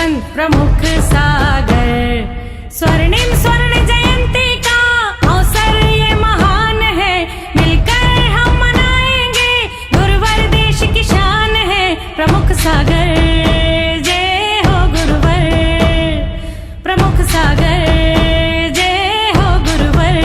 संत प्रमुख सागर। स्वर्णिम स्वर्ण जयंती का अवसर ये महान है, मिलकर हम मनाएंगे गुरुवर देश की शान है। प्रमुख सागर जय हो गुरुवर, प्रमुख सागर जय हो गुरुवर।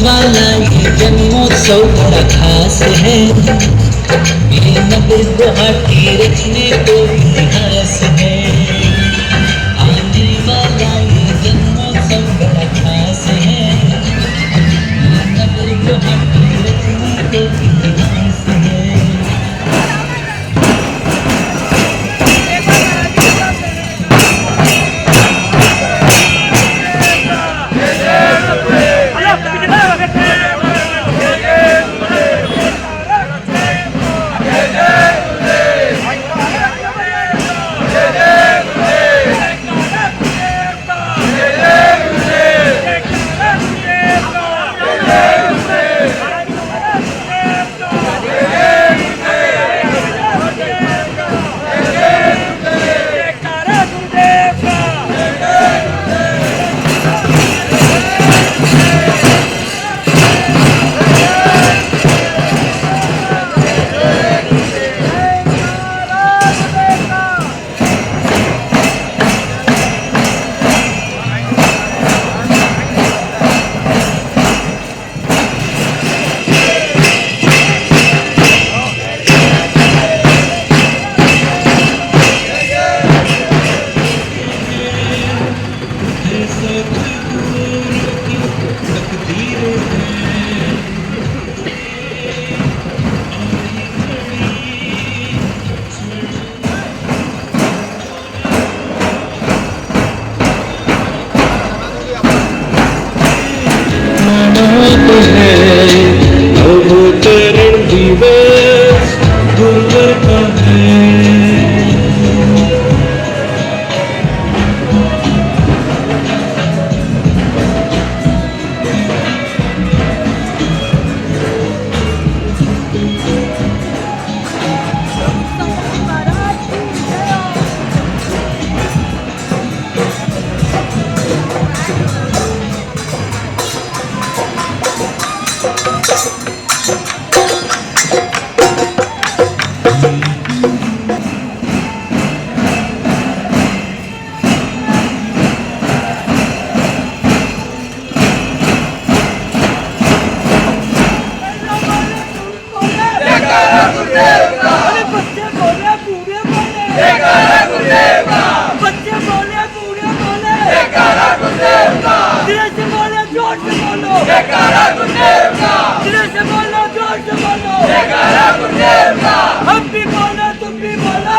वाला ये जन्मोत्सव बड़ा खास है, मेरे नगर गुवाहाटी रचने को इतिहास है। आने वाला ये जन्मोत्सव बड़ा खास है, मेरे नगर गुवाहाटी रचने को इतिहास है। अवतरण दिवस गुरुवर का है। हम भी बोलो तुम भी बोलो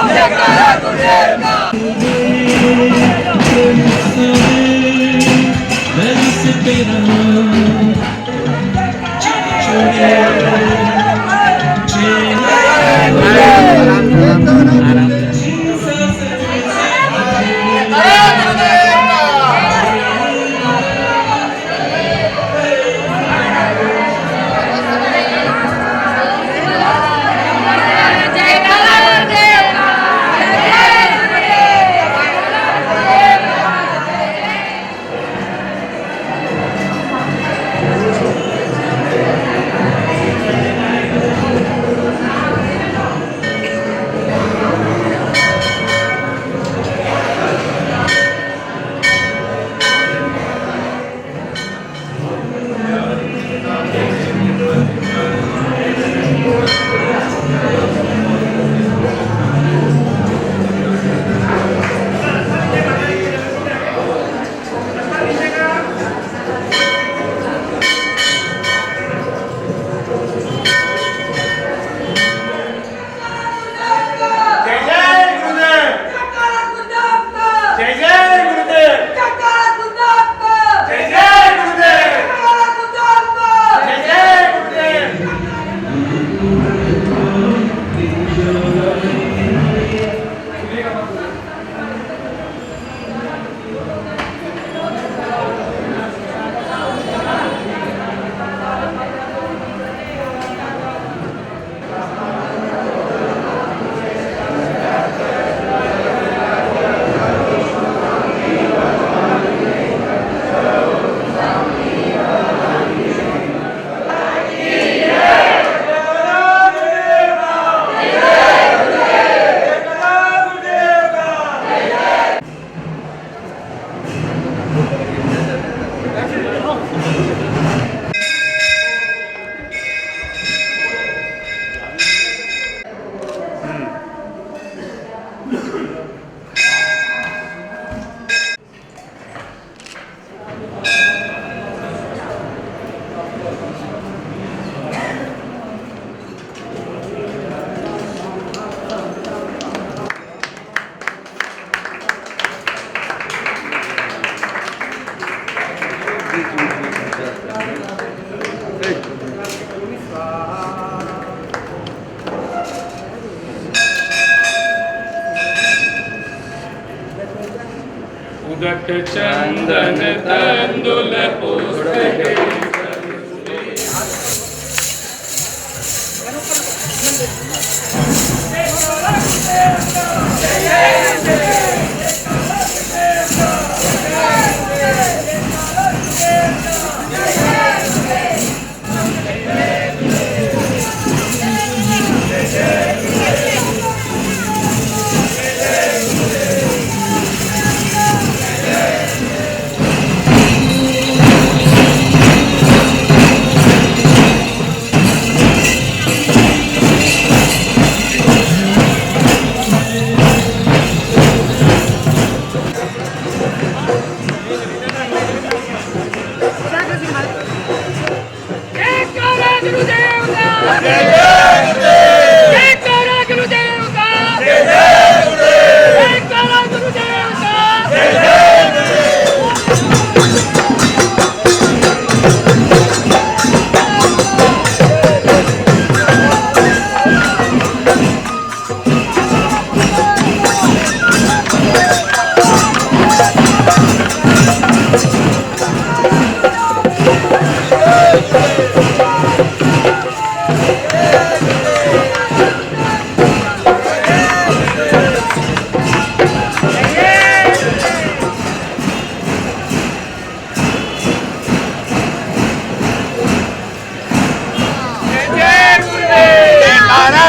उदक चंदन तंदुल पुष्प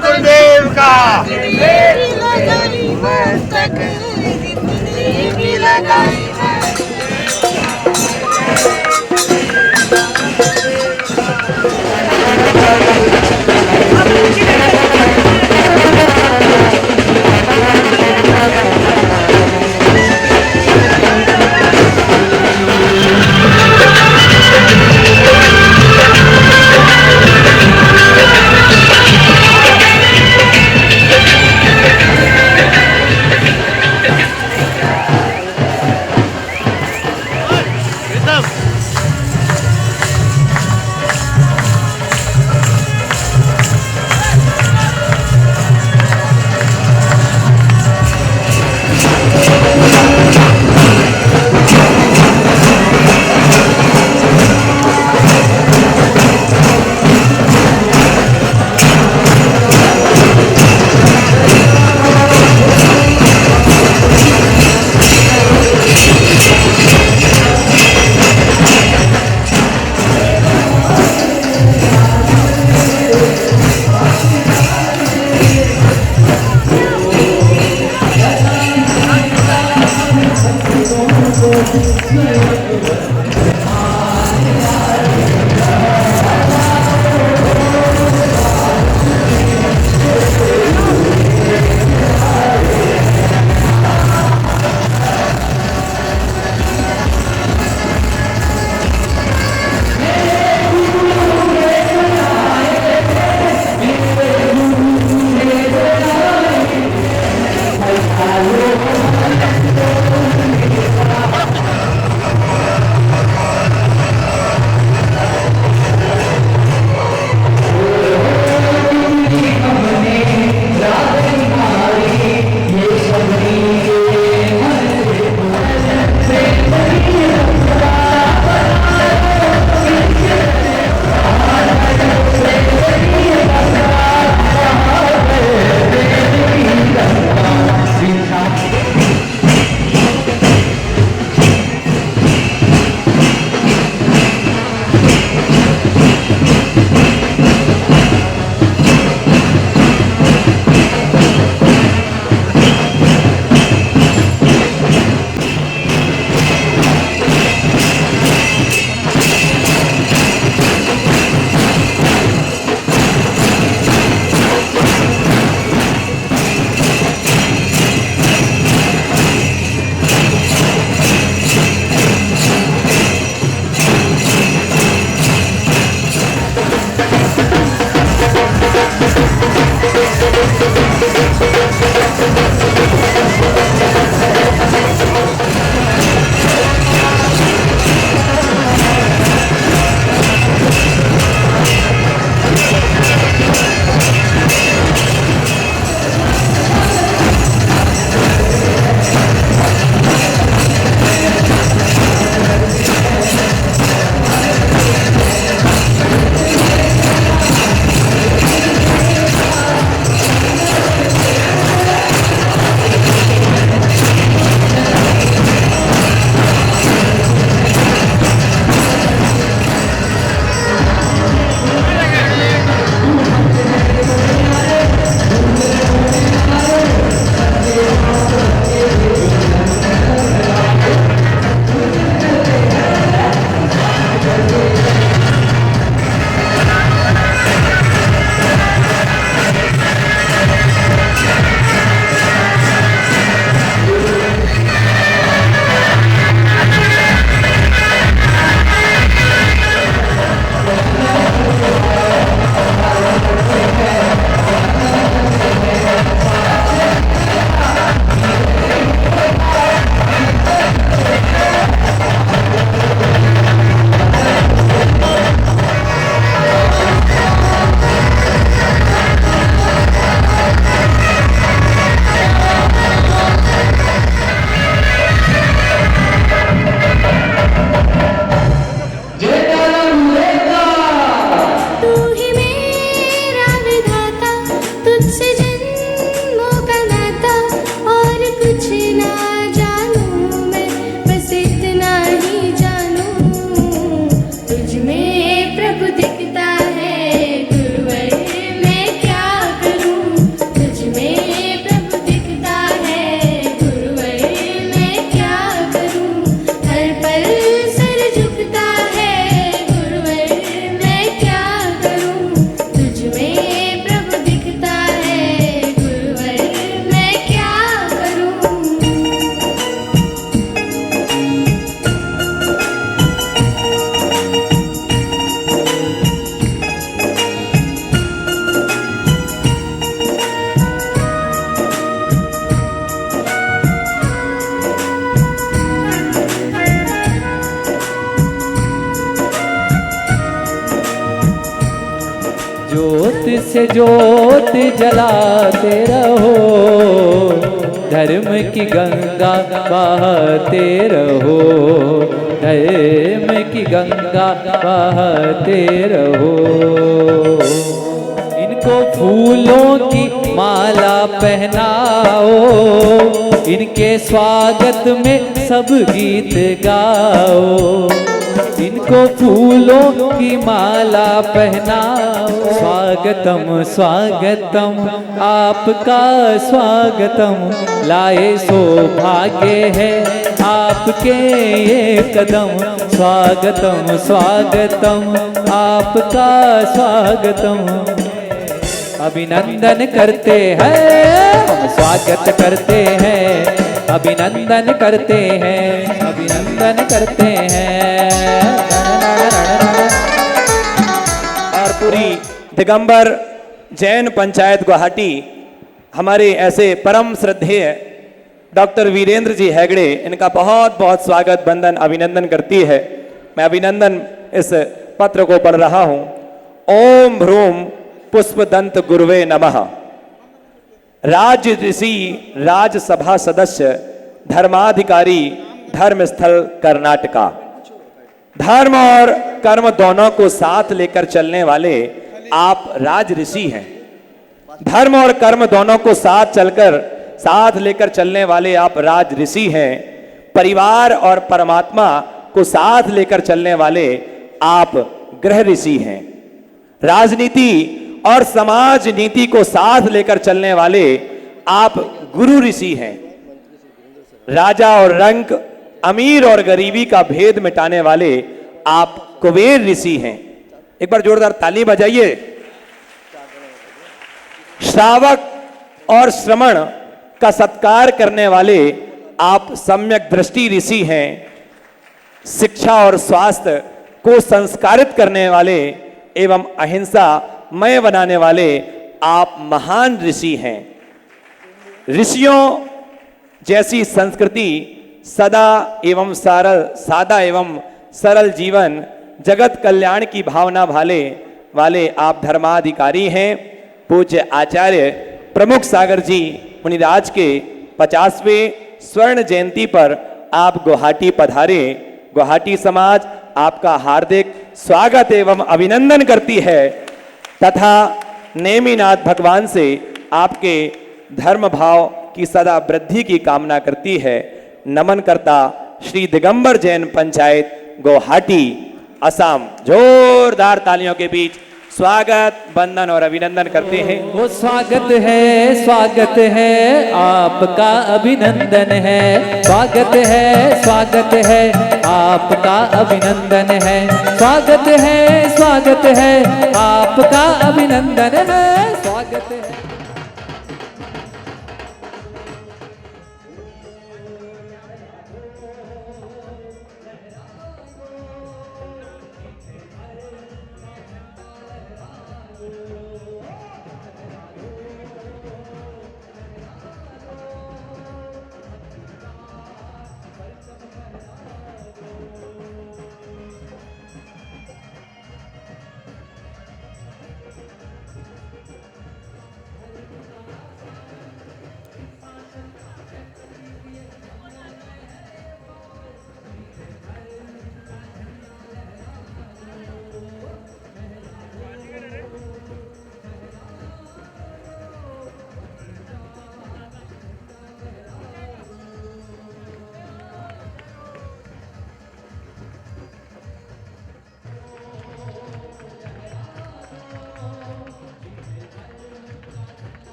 गुरुदेव का मेरी लगाई मस्तक जितनी भी लगाई है तुझसे जन्मों का नाता और कुछ ना जानूं मैं, बस इतना ही जानूं तुझ में प्रभु दिखता है गुरुवर, मैं क्या करूं। तुझ में प्रभु दिखता है गुरुवर, मैं क्या करूं। हर पल सर झुकता है गुरुवर, मैं क्या करूं। तुझ में प्रभु दिखता है गुरुवर, मैं क्या करूं। ज्योत से ज्योत जलाते रहो, धर्म की गंगा बहाते रहो, धर्म की गंगा बहाते रहो। इनको फूलों की माला पहनाओ, इनके स्वागत में सब गीत गाओ। इनको फूलों की माला पहनाओ। स्वागतम स्वागतम आपका स्वागतम, लाए सौभाग्य है आपके ये कदम। स्वागतम स्वागतम आपका स्वागतम, अभिनंदन करते हैं हम, स्वागत करते हैं, अभिनंदन करते हैं, अभिनंदन करते हैं। और पूरी दिगंबर जैन पंचायत गुवाहाटी हमारे ऐसे परम श्रद्धेय डॉक्टर वीरेंद्र जी हेगड़े, इनका बहुत बहुत स्वागत बंदन अभिनंदन करती है। मैं अभिनंदन इस पत्र को पढ़ रहा हूं। ओम भ्रूम पुष्पदंत गुरुवे नमः। राज ऋषि राजसभा सदस्य धर्माधिकारी धर्मस्थल कर्नाटका। धर्म और कर्म दोनों को साथ लेकर चलने वाले आप राज ऋषि हैं। धर्म और कर्म दोनों को साथ लेकर चलने वाले आप राज ऋषि हैं। परिवार और परमात्मा को साथ लेकर चलने वाले आप गृह ऋषि हैं। राजनीति और समाज नीति को साथ लेकर चलने वाले आप गुरु ऋषि हैं। राजा और रंक, अमीर और गरीबी का भेद मिटाने वाले आप कुबेर ऋषि हैं। एक बार जोरदार ताली बजाइए। श्रावक और श्रमण का सत्कार करने वाले आप सम्यक दृष्टि ऋषि हैं। शिक्षा और स्वास्थ्य को संस्कारित करने वाले एवं अहिंसा मय बनाने वाले आप महान ऋषि हैं। ऋषियों जैसी संस्कृति सादा एवं सरल जीवन, जगत कल्याण की भावना वाले आप धर्माधिकारी हैं। पूज्य आचार्य प्रमुख सागर जी मुनिराज के 50वें स्वर्ण जयंती पर आप गुवाहाटी पधारे। गुवाहाटी समाज आपका हार्दिक स्वागत एवं अभिनंदन करती है तथा नेमिनाथ भगवान से आपके धर्म भाव की सदा वृद्धि की कामना करती है। नमन करता श्री दिगंबर जैन पंचायत गुवाहाटी असम। जोरदार तालियों के बीच स्वागत, वंदन और अभिनंदन करते हैं। वो स्वागत है आपका, अभिनंदन है। स्वागत है आपका, अभिनंदन है। स्वागत है आपका, अभिनंदन है। स्वागत है।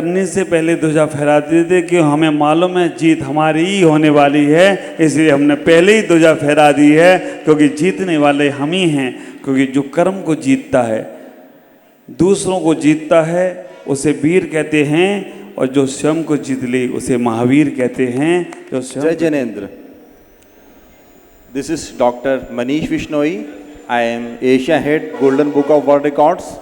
करने से पहले ध्वजा फहराते थे कि हमें मालूम है जीत हमारी ही होने वाली है, इसलिए हमने पहले ही ध्वजा फहरा दी है, क्योंकि जीतने वाले हम ही हैं। क्योंकि जो कर्म को जीतता है, दूसरों को जीतता है, उसे वीर कहते हैं, और जो स्वयं को जीत ले उसे महावीर कहते हैं। जो जय Jainendra. This is doctor Manish Bishnoi. I am Asia head golden book of world records.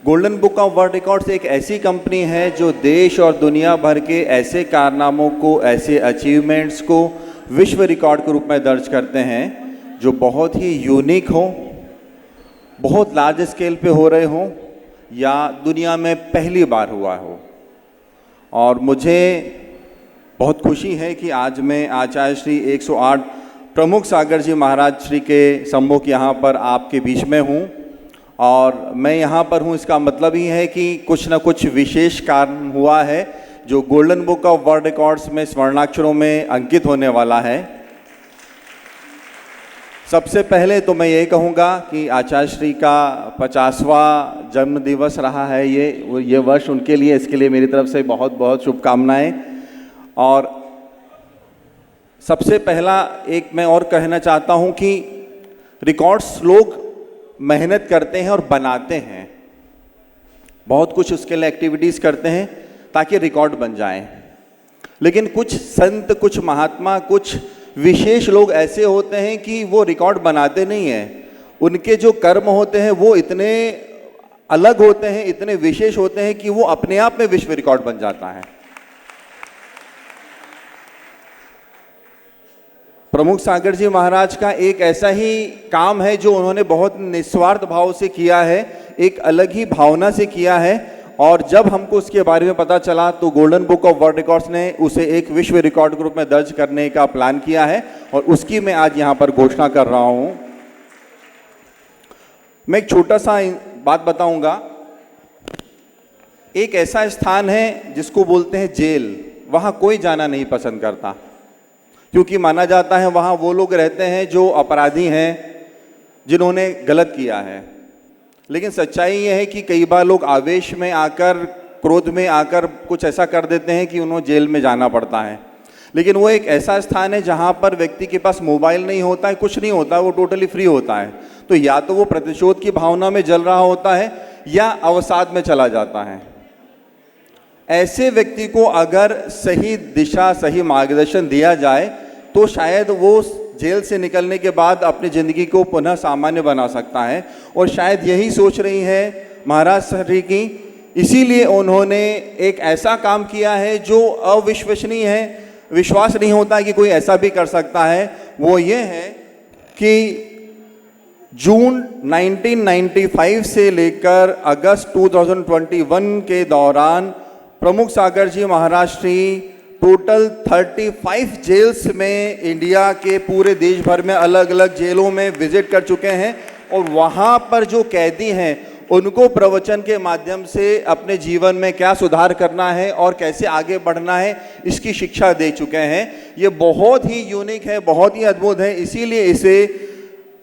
Golden book of world records एक ऐसी कंपनी है जो देश और दुनिया भर के ऐसे कारनामों को, ऐसे अचीवमेंट्स को विश्व रिकॉर्ड के रूप में दर्ज करते हैं जो बहुत ही यूनिक हो, बहुत लार्ज स्केल पे हो रहे हों, या दुनिया में पहली बार हुआ हो। और मुझे बहुत खुशी है कि आज मैं आचार्य श्री 108 प्रमुख सागर जी महाराज श्री के सम्मुख यहाँ पर आपके बीच में हूँ। और मैं यहाँ पर हूँ, इसका मतलब ही है कि कुछ न कुछ विशेष कारण हुआ है जो golden book of world records में स्वर्णाक्षरों में अंकित होने वाला है। सबसे पहले तो मैं ये कहूँगा कि आचार्य श्री का 50वां जन्म दिवस रहा है ये वर्ष उनके लिए, इसके लिए मेरी तरफ से बहुत बहुत शुभकामनाएं। और सबसे पहला एक मैं और कहना चाहता हूँ कि रिकॉर्ड्स लोग मेहनत करते हैं और बनाते हैं, बहुत कुछ उसके लिए एक्टिविटीज़ करते हैं ताकि रिकॉर्ड बन जाए। लेकिन कुछ संत, कुछ महात्मा, कुछ विशेष लोग ऐसे होते हैं कि वो रिकॉर्ड बनाते नहीं हैं। उनके जो कर्म होते हैं वो इतने अलग होते हैं, इतने विशेष होते हैं कि वो अपने आप में विश्व रिकॉर्ड बन जाता है। प्रमुख सागर जी महाराज का एक ऐसा ही काम है जो उन्होंने बहुत निस्वार्थ भाव से किया है, एक अलग ही भावना से किया है। और जब हमको उसके बारे में पता चला तो golden book of world records ने उसे एक विश्व रिकॉर्ड के रूप में दर्ज करने का प्लान किया है, और उसकी मैं आज यहाँ पर घोषणा कर रहा हूँ। मैं एक छोटा सा बात बताऊंगा। एक ऐसा स्थान है जिसको बोलते हैं जेल, वहाँ कोई जाना नहीं पसंद करता, क्योंकि माना जाता है वहाँ वो लोग रहते हैं जो अपराधी हैं, जिन्होंने गलत किया है। लेकिन सच्चाई ये है कि कई बार लोग आवेश में आकर, क्रोध में आकर कुछ ऐसा कर देते हैं कि उन्हें जेल में जाना पड़ता है। लेकिन वो एक ऐसा स्थान है जहाँ पर व्यक्ति के पास मोबाइल नहीं होता है, कुछ नहीं होता है, वो टोटली फ्री होता है। तो या तो वो प्रतिशोध की भावना में जल रहा होता है या अवसाद में चला जाता है। ऐसे व्यक्ति को अगर सही दिशा, सही मार्गदर्शन दिया जाए तो शायद वो जेल से निकलने के बाद अपनी ज़िंदगी को पुनः सामान्य बना सकता है। और शायद यही सोच रही है महाराज श्री की, इसीलिए उन्होंने एक ऐसा काम किया है जो अविश्वसनीय है, विश्वास नहीं होता है कि कोई ऐसा भी कर सकता है। वो ये है कि जून 1995 से लेकर अगस्त 2021 के दौरान प्रमुख सागर जी महाराज श्री टोटल 35 जेल्स में, इंडिया के पूरे देश भर में अलग अलग जेलों में विजिट कर चुके हैं। और वहाँ पर जो कैदी हैं उनको प्रवचन के माध्यम से अपने जीवन में क्या सुधार करना है और कैसे आगे बढ़ना है, इसकी शिक्षा दे चुके हैं। ये बहुत ही यूनिक है, बहुत ही अद्भुत है। इसीलिए इसे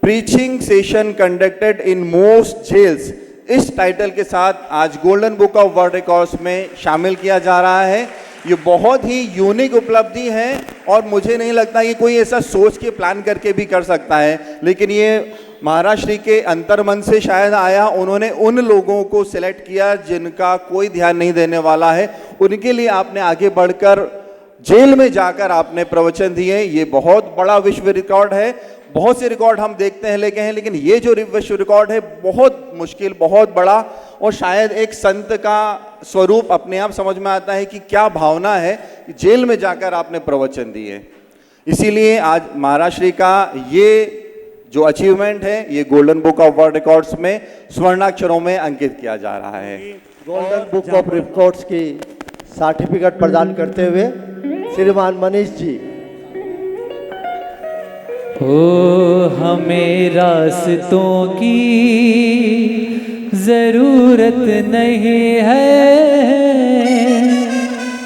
preaching session conducted in most jails, इस टाइटल के साथ आज golden book of world records में शामिल किया जा रहा है। ये बहुत ही यूनिक उपलब्धि है और मुझे नहीं लगता कि कोई ऐसा सोच के प्लान करके भी कर सकता है, लेकिन ये महाराज श्री के अंतर्मन से शायद आया। उन्होंने उन लोगों को सिलेक्ट किया जिनका कोई ध्यान नहीं देने वाला है, उनके लिए आपने आगे बढ़कर जेल में जाकर आपने प्रवचन दिए। ये बहुत बड़ा विश्व रिकॉर्ड है। बहुत से रिकॉर्ड हम देखते हैं लेके हैं, लेकिन ये जो विश्व रिकॉर्ड है बहुत मुश्किल, बहुत बड़ा, और शायद एक संत का स्वरूप अपने आप समझ में आता है कि क्या भावना है कि जेल में जाकर आपने प्रवचन दिए। इसीलिए आज महाराज श्री का ये जो अचीवमेंट है ये golden book of world records में स्वर्णाक्षरों में अंकित किया जा रहा है। गोल्डन बुक ऑफ रिकॉर्ड्स की सर्टिफिकेट प्रदान करते हुए श्रीमान मनीष जी। ओ हमें रास्तों की जरूरत नहीं है,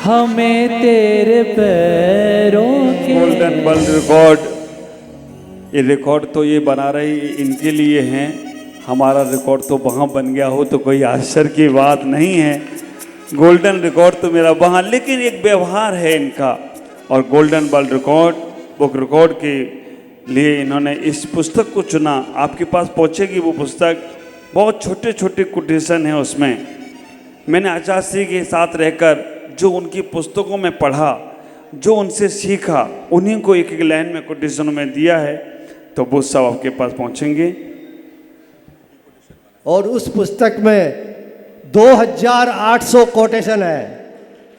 हमें तेरे पैरों की। गोल्डन वर्ल्ड रिकॉर्ड, ये रिकॉर्ड तो ये बना रही इनके लिए हैं, हमारा रिकॉर्ड तो वहाँ बन गया हो तो कोई आश्चर्य की बात नहीं है। गोल्डन रिकॉर्ड तो मेरा वहाँ, लेकिन एक व्यवहार है इनका। और golden world record, book record के लिए इन्होंने इस पुस्तक को चुना। आपके पास पहुँचेगी वो पुस्तक, बहुत छोटे छोटे कोटेशन हैं उसमें। मैंने आचार्य श्री के साथ रहकर जो उनकी पुस्तकों में पढ़ा, जो उनसे सीखा, उन्हीं को एक एक लाइन में कोटेशन में दिया है, तो वो सब आपके पास पहुँचेंगे। और उस पुस्तक में 2800 कोटेशन है।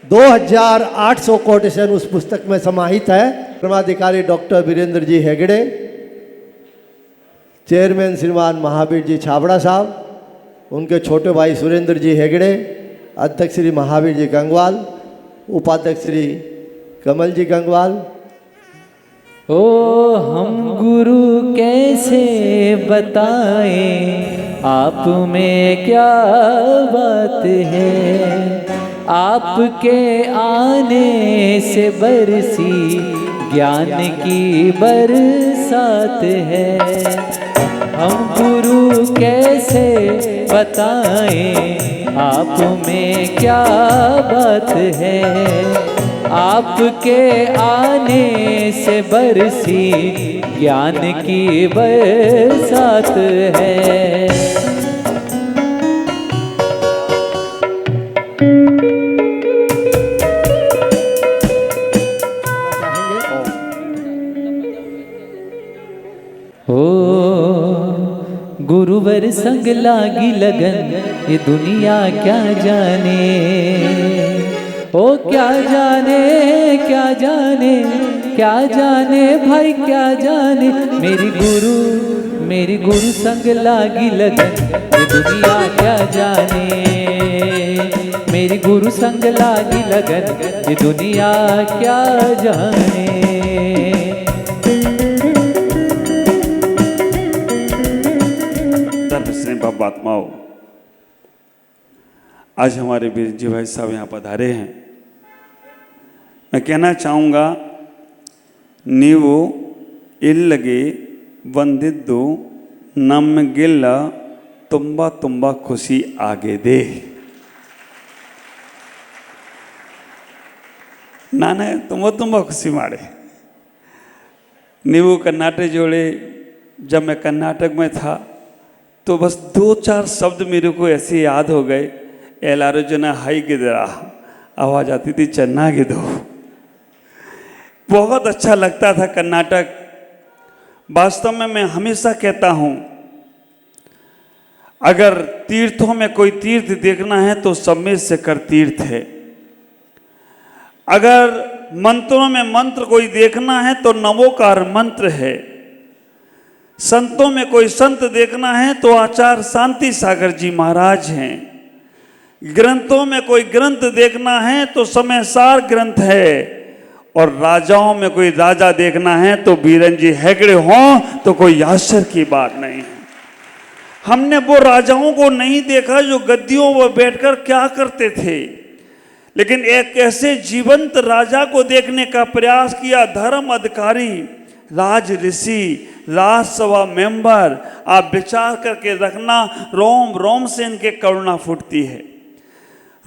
2800 कोटेशन उस पुस्तक में समाहित है। धर्माधिकारी डॉक्टर वीरेंद्र जी हेगड़े, चेयरमैन श्रीमान महावीर जी छाबड़ा साहब, उनके छोटे भाई सुरेंद्र जी हेगड़े, अध्यक्ष श्री महावीर जी गंगवाल, उपाध्यक्ष श्री कमल जी गंगवाल। ओ हम गुरु कैसे बताएं आप में क्या बात है, आपके आने से बरसी ज्ञान की बरसात है। हम गुरु कैसे बताएं आप में क्या बात है, आपके आने से बरसी ज्ञान की बरसात है। गुरुवर संग लागी लगन, ये दुनिया क्या जाने, ओ क्या जाने क्या जाने क्या जाने भाई क्या जाने। मेरी गुरु संग लागी लगन, ये दुनिया क्या जाने। मेरी गुरु संग लागी लगन, ये दुनिया क्या जाने। आत्माओं, आज हमारे वीरेंद्र जी भाई साहब यहाँ पधारे हैं। मैं कहना चाहूँगा, ನೀವು ಇಲ್ಲಿಗೆ ಬಂದಿದ್ದು ನಮಗೆಲ್ಲ ತುಂಬ ತುಂಬ ಖುಷಿ ಆಗಿದೆ. ನಾನು ತುಂಬ ಖುಷಿ माड़े। ನೀವು कर्नाटक जोड़े, जब मैं कर्नाटक में था तो बस 2-4 शब्द मेरे को ऐसे याद हो गए। एलारो जना हाई गिदरा, आवाज़ आती थी चन्ना गिदो। बहुत अच्छा लगता था कर्नाटक। वास्तव में मैं हमेशा कहता हूँ, अगर तीर्थों में कोई तीर्थ देखना है तो सम्मेद शेखर तीर्थ है। अगर मंत्रों में मंत्र कोई देखना है तो नवोकार मंत्र है। संतों में कोई संत देखना है तो आचार्य शांति सागर जी महाराज हैं। ग्रंथों में कोई ग्रंथ देखना है तो समयसार ग्रंथ है। और राजाओं में कोई राजा देखना है तो वीरेंद्र जी हेगड़े हों तो कोई आश्चर्य की बात नहीं है। हमने वो राजाओं को नहीं देखा जो गद्दियों पर बैठकर क्या करते थे, लेकिन एक ऐसे जीवंत राजा को देखने का प्रयास किया। धर्म अधिकारी, राज ऋषि, राजसभा मेंबर, आप विचार करके रखना, रोम रोम से इनके करुणा फूटती है।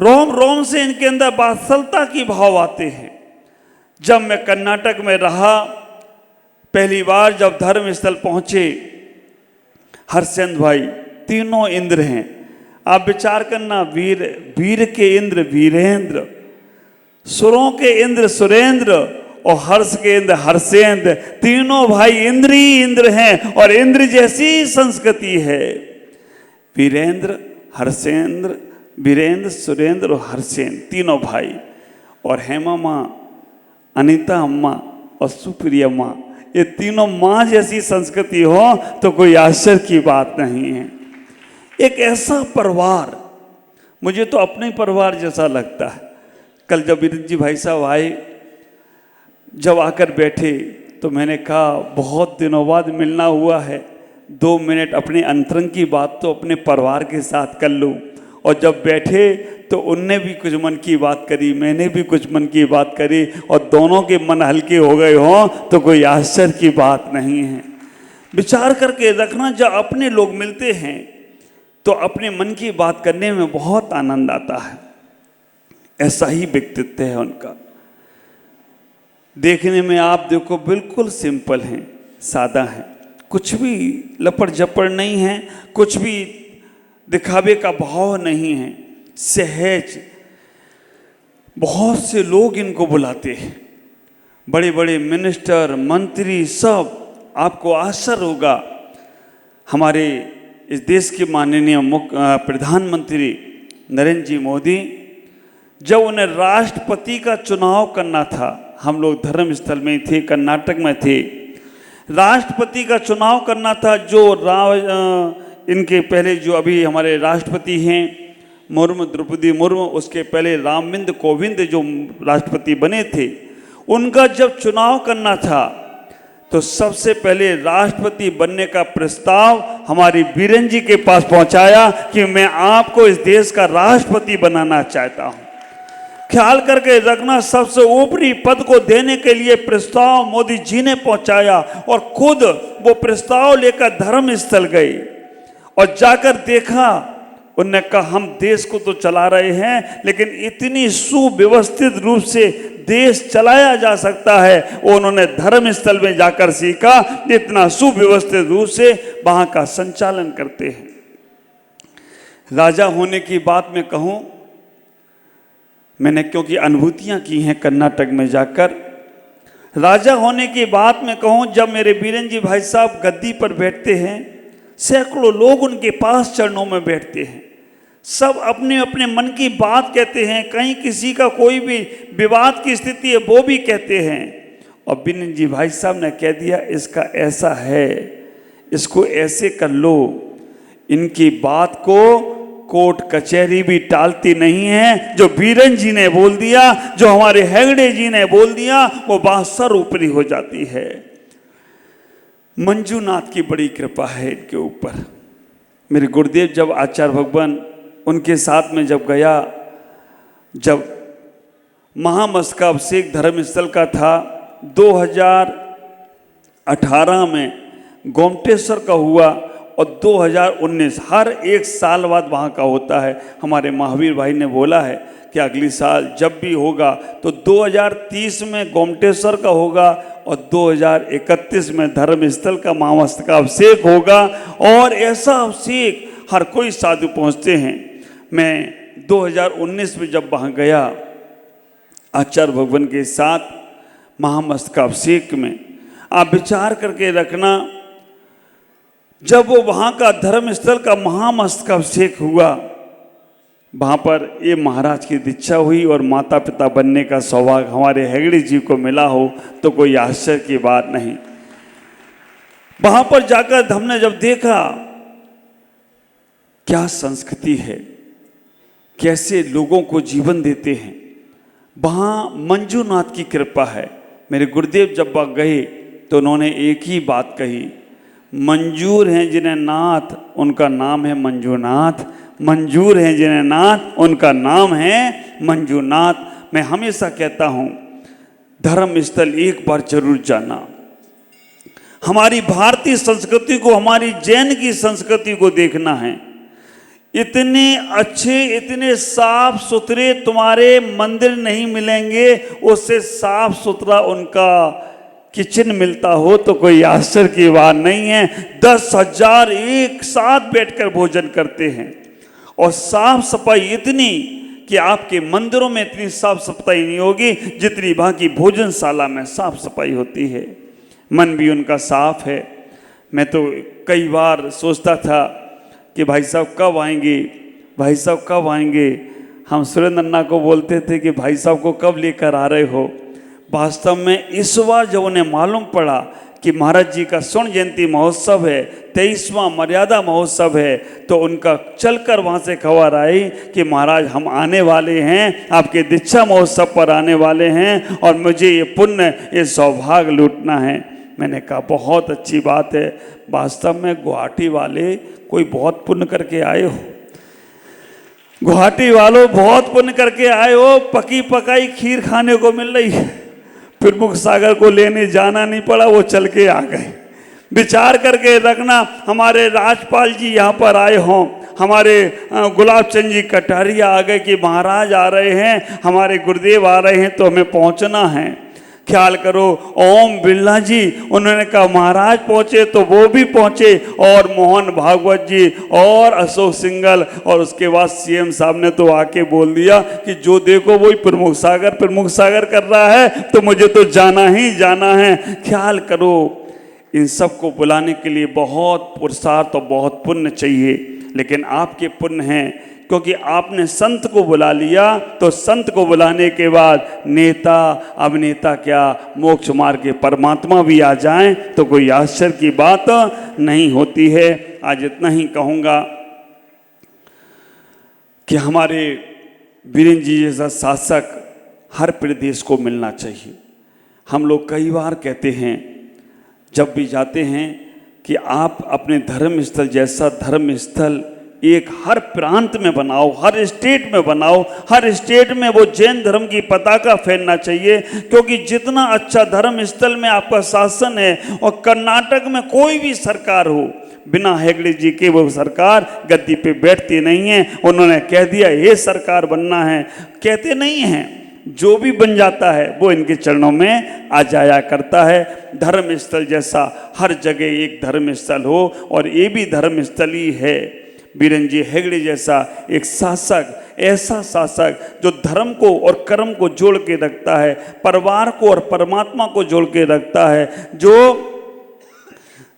रोम रोम से इनके अंदर वात्सलता की भाव आते हैं। जब मैं कर्नाटक में रहा, पहली बार जब धर्म स्थल पहुंचे, हरचंद भाई, तीनों इंद्र हैं। आप विचार करना, वीर के इंद्र वीरेंद्र, सुरों के इंद्र सुरेंद्र और हर्ष के इंद्र हर्षेंद्र। तीनों भाई इंद्री इंद्र हैं और इंद्र जैसी संस्कृति है। वीरेंद्र, हर्षेंद्र, वीरेंद्र, सुरेंद्र और हर्षेंद्र, तीनों भाई। और हेमा माँ, अनीता अम्मा और सुप्रिया माँ, ये तीनों माँ जैसी संस्कृति हो तो कोई आश्चर्य की बात नहीं है। एक ऐसा परिवार, मुझे तो अपने परिवार जैसा लगता है। कल जब वीरेंद्र जी भाई साहब आए, जब आकर बैठे तो मैंने कहा बहुत दिनों बाद मिलना हुआ है, 2 मिनट अपने अंतरंग की बात तो अपने परिवार के साथ कर लूँ। और जब बैठे तो उनने भी कुछ मन की बात करी, मैंने भी कुछ मन की बात करी और दोनों के मन हल्के हो गए हों तो कोई आश्चर्य की बात नहीं है। विचार करके रखना, जब अपने लोग मिलते हैं तो अपने मन की बात करने में बहुत आनंद आता है। ऐसा ही व्यक्तित्व है उनका। देखने में आप देखो बिल्कुल सिंपल हैं, सादा हैं, कुछ भी लपड़ झपड़ नहीं है, कुछ भी दिखावे का भाव नहीं है, सहज। बहुत से लोग इनको बुलाते हैं, बड़े बड़े मिनिस्टर, मंत्री, सब। आपको आश्चर्य होगा, हमारे इस देश के माननीय प्रधानमंत्री नरेंद्र जी मोदी, जब उन्हें राष्ट्रपति का चुनाव करना था, हम लोग धर्मस्थल में थे, कर्नाटक में थे, राष्ट्रपति का चुनाव करना था। जो इनके पहले जो अभी हमारे राष्ट्रपति हैं मुर्मू, द्रौपदी मुर्मू, उसके पहले रामनाथ कोविंद जो राष्ट्रपति बने थे, उनका जब चुनाव करना था तो सबसे पहले राष्ट्रपति बनने का प्रस्ताव हमारी बीरेन जी के पास पहुंचाया कि मैं आपको इस देश का राष्ट्रपति बनाना चाहता हूं। ख्याल करके रखना, सबसे ऊपरी पद को देने के लिए प्रस्ताव मोदी जी ने पहुंचाया और खुद वो प्रस्ताव लेकर धर्मस्थल गए और जाकर देखा। उन्होंने कहा हम देश को तो चला रहे हैं, लेकिन इतनी सुव्यवस्थित रूप से देश चलाया जा सकता है, उन्होंने धर्मस्थल में जाकर सीखा। इतना सुव्यवस्थित रूप से वहां का संचालन करते हैं। राजा होने की बात मैं कहूं, मैंने क्योंकि अनुभूतियां की हैं कर्नाटक में जाकर, राजा होने की बात मैं कहूं, जब मेरे बीरेन जी भाई साहब गद्दी पर बैठते हैं, सैकड़ों लोग उनके पास चरणों में बैठते हैं, सब अपने अपने मन की बात कहते हैं, कहीं किसी का कोई भी विवाद की स्थिति है वो भी कहते हैं। और बीरेन जी भाई साहब ने कह दिया इसका ऐसा है, इसको ऐसे कर लो। इनकी बात को कोर्ट कचहरी भी टालती नहीं है। जो बीरेन जी ने बोल दिया, जो हमारे हेगड़े जी ने बोल दिया, वो बात सर ऊपरी हो जाती है। मंजूनाथ की बड़ी कृपा है इनके ऊपर। मेरे गुरुदेव जब आचार्य भगवान उनके साथ में जब गया, जब महामस्तका अभिषेक धर्मस्थल का था, 2018 में गोमटेश्वर का हुआ और 2019 हर एक साल बाद वहाँ का होता है। हमारे महावीर भाई ने बोला है कि अगली साल जब भी होगा तो 2030 में गोमटेश्वर का होगा और 2031 में धर्मस्थल का महामस्तका अभिषेक होगा। और ऐसा अभिषेक हर कोई साधु पहुँचते हैं। मैं 2019 में जब वहाँ गया आचार्य भगवान के साथ महामस्तका अभिषेक में, आप विचार करके रखना, जब वो वहाँ का धर्मस्थल का महामस्तका अभिषेक हुआ, वहाँ पर ये महाराज की दीक्षा हुई और माता पिता बनने का सौभाग्य हमारे हेगड़े जी को मिला हो तो कोई आश्चर्य की बात नहीं। वहाँ पर जाकर हमने जब देखा क्या संस्कृति है, कैसे लोगों को जीवन देते हैं, वहाँ मंजूनाथ की कृपा है। मेरे गुरुदेव जब वहाँ गए तो उन्होंने एक ही बात कही, मंजूर हैं जिन्हें नाथ उनका नाम है मंजूनाथ, मंजूर हैं जिन्हें नाथ उनका नाम है मंजूनाथ। मैं हमेशा कहता हूँ धर्मस्थल एक बार जरूर जाना। हमारी भारतीय संस्कृति को, हमारी जैन की संस्कृति को देखना है। इतने अच्छे, इतने साफ सुथरे तुम्हारे मंदिर नहीं मिलेंगे, उससे साफ सुथरा उनका किचन मिलता हो तो कोई आश्चर्य की बात नहीं है। 10,000 एक साथ बैठकर भोजन करते हैं और साफ सफाई इतनी कि आपके मंदिरों में इतनी साफ सफाई नहीं होगी जितनी वहाँ की भोजनशाला में साफ सफाई होती है। मन भी उनका साफ है। मैं तो कई बार सोचता था कि भाई साहब कब आएंगे, भाई साहब कब आएंगे। हम सुरेंद्र अन्ना को बोलते थे कि भाई साहब को कब लेकर आ रहे हो। वास्तव में इस बार जब उन्हें मालूम पड़ा कि महाराज जी का स्वर्ण जयंती महोत्सव है, 23वां मर्यादा महोत्सव है, तो उनका चलकर वहाँ से खबर आई कि महाराज हम आने वाले हैं, आपके दीक्षा महोत्सव पर आने वाले हैं और मुझे ये पुण्य, ये सौभाग्य लूटना है। मैंने कहा बहुत अच्छी बात है। वास्तव में गुवाहाटी वाले कोई बहुत पुण्य करके आए हो, गुवाहाटी वालों बहुत पुण्य करके आए हो। पकी पकाई खीर खाने को मिल रही है, फिर मुख सागर को लेने जाना नहीं पड़ा, वो चल के आ गए। विचार करके रखना, हमारे राजपाल जी यहाँ पर आए हों, हमारे गुलाब चंद जी कटारिया आ गए कि महाराज आ रहे हैं, हमारे गुरुदेव आ रहे हैं, तो हमें पहुंचना है। ख्याल करो, ओम बिरला जी, उन्होंने कहा महाराज पहुंचे तो वो भी पहुंचे, और मोहन भागवत जी और अशोक सिंघल, और उसके बाद सीएम साहब ने तो आके बोल दिया कि जो देखो वही प्रमुख सागर कर रहा है, तो मुझे तो जाना ही जाना है। ख्याल करो, इन सबको बुलाने के लिए बहुत पुरुषार्थ और बहुत पुण्य चाहिए, लेकिन आपके पुण्य हैं क्योंकि आपने संत को बुला लिया। तो संत को बुलाने के बाद नेता, अभिनेता क्या, मोक्ष मार्ग के परमात्मा भी आ जाएं तो कोई आश्चर्य की बात नहीं होती है। आज इतना ही कहूँगा कि हमारे वीरेंद्र जी जैसा शासक हर प्रदेश को मिलना चाहिए। हम लोग कई बार कहते हैं जब भी जाते हैं कि आप अपने धर्म स्थल जैसा धर्म स्थल एक हर प्रांत में बनाओ, हर स्टेट में बनाओ, हर स्टेट में वो जैन धर्म की पताका फहरना चाहिए, क्योंकि जितना अच्छा धर्म स्थल में आपका शासन है, और कर्नाटक में कोई भी सरकार हो, बिना हेगड़े जी के वो सरकार गद्दी पे बैठती नहीं है। उन्होंने कह दिया ये सरकार बनना है, कहते नहीं हैं, जो भी बन जाता है वो इनके चरणों में आ जाया करता है। धर्म स्थल जैसा हर जगह एक धर्म स्थल हो, और ये भी धर्म स्थल ही है। बीरेन जी हेगड़े जैसा एक शासक, ऐसा शासक जो धर्म को और कर्म को जोड़ के रखता है, परिवार को और परमात्मा को जोड़ के रखता है, जो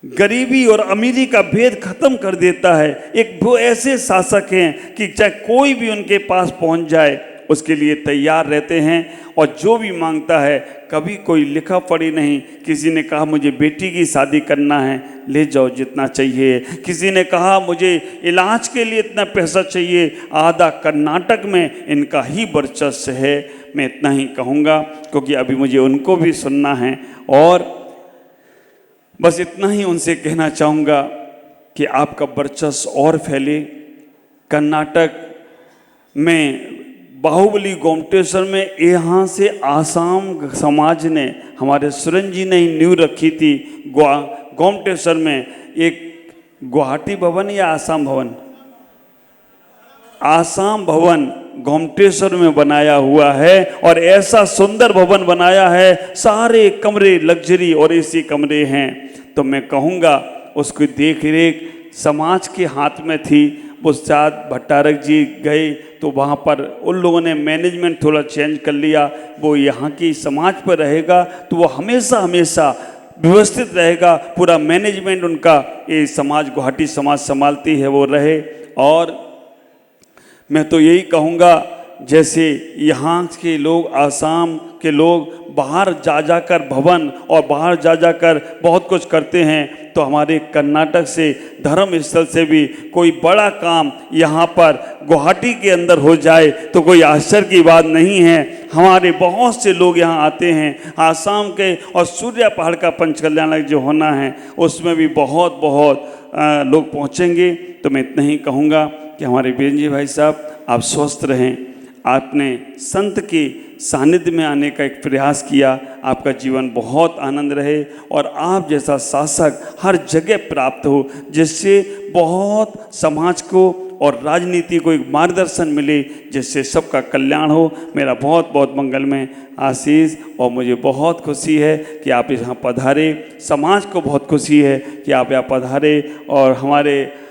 गरीबी और अमीरी का भेद खत्म कर देता है। एक वो ऐसे शासक हैं कि चाहे कोई भी उनके पास पहुंच जाए उसके लिए तैयार रहते हैं, और जो भी मांगता है कभी कोई लिखा पढ़ी नहीं। किसी ने कहा मुझे बेटी की शादी करना है, ले जाओ जितना चाहिए। किसी ने कहा मुझे इलाज के लिए इतना पैसा चाहिए, आधा कर्नाटक में इनका ही वर्चस्व है। मैं इतना ही कहूँगा क्योंकि अभी मुझे उनको भी सुनना है, और बस इतना ही उनसे कहना चाहूँगा कि आपका वर्चस्व और फैले। कर्नाटक में बाहुबली गोमटेश्वर में यहाँ से आसाम समाज ने, हमारे सुरेंद्र जी ने ही नींव रखी थी। गोमटेश्वर में एक गुवाहाटी भवन या आसाम भवन, आसाम भवन गोमटेश्वर में बनाया हुआ है, और ऐसा सुंदर भवन बनाया है, सारे कमरे लग्जरी और एसी कमरे हैं। तो मैं कहूँगा उसकी देख रेख समाज के हाथ में थी। वो शायद भट्टारक जी गए तो वहाँ पर उन लोगों ने मैनेजमेंट थोड़ा चेंज कर लिया, वो यहाँ की समाज पर रहेगा तो वो हमेशा हमेशा व्यवस्थित रहेगा। पूरा मैनेजमेंट उनका ये समाज, गुवाहाटी समाज संभालती है, वो रहे। और मैं तो यही कहूँगा जैसे यहाँ के लोग, आसाम के लोग बाहर जा जाकर भवन और बाहर जा जाकर बहुत कुछ करते हैं, तो हमारे कर्नाटक से धर्म स्थल से भी कोई बड़ा काम यहाँ पर गुवाहाटी के अंदर हो जाए तो कोई आश्चर्य की बात नहीं है। हमारे बहुत से लोग यहाँ आते हैं आसाम के, और सूर्या पहाड़ का पंचकल्याणक जो होना है उसमें भी बहुत लोग पहुँचेंगे। तो मैं इतना ही कहूँगा कि हमारे बीरेन जी भाई साहब, आप स्वस्थ रहें। आपने संत के सानिध्य में आने का एक प्रयास किया, आपका जीवन बहुत आनंद रहे, और आप जैसा शासक हर जगह प्राप्त हो, जिससे बहुत समाज को और राजनीति को एक मार्गदर्शन मिले, जिससे सबका कल्याण हो। मेरा बहुत बहुत मंगलमय आशीष, और मुझे बहुत खुशी है कि आप यहाँ पधारे। समाज को बहुत खुशी है कि आप यहाँ पधारे, और हमारे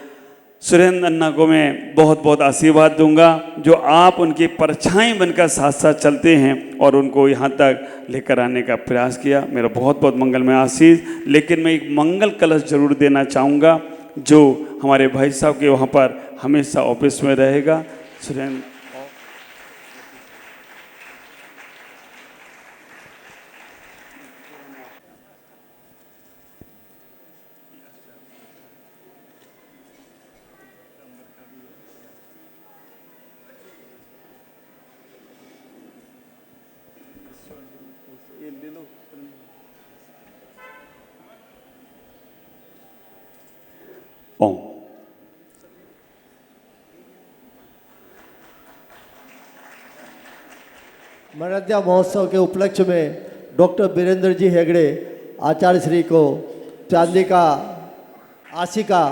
सुरेंद्र अन्ना को मैं बहुत बहुत आशीर्वाद दूंगा, जो आप उनकी परछाई बनकर साथ साथ चलते हैं और उनको यहाँ तक लेकर आने का प्रयास किया। मेरा बहुत बहुत मंगलमय आशीष। लेकिन मैं एक मंगल कलश जरूर देना चाहूँगा जो हमारे भाई साहब के वहाँ पर हमेशा ऑफिस में रहेगा। सुरेंद्र ओम। मरणोत्सव महोत्सव के उपलक्ष्य में डॉक्टर बीरेंद्र जी हेगड़े आचार्य श्री को चांदी का आशिका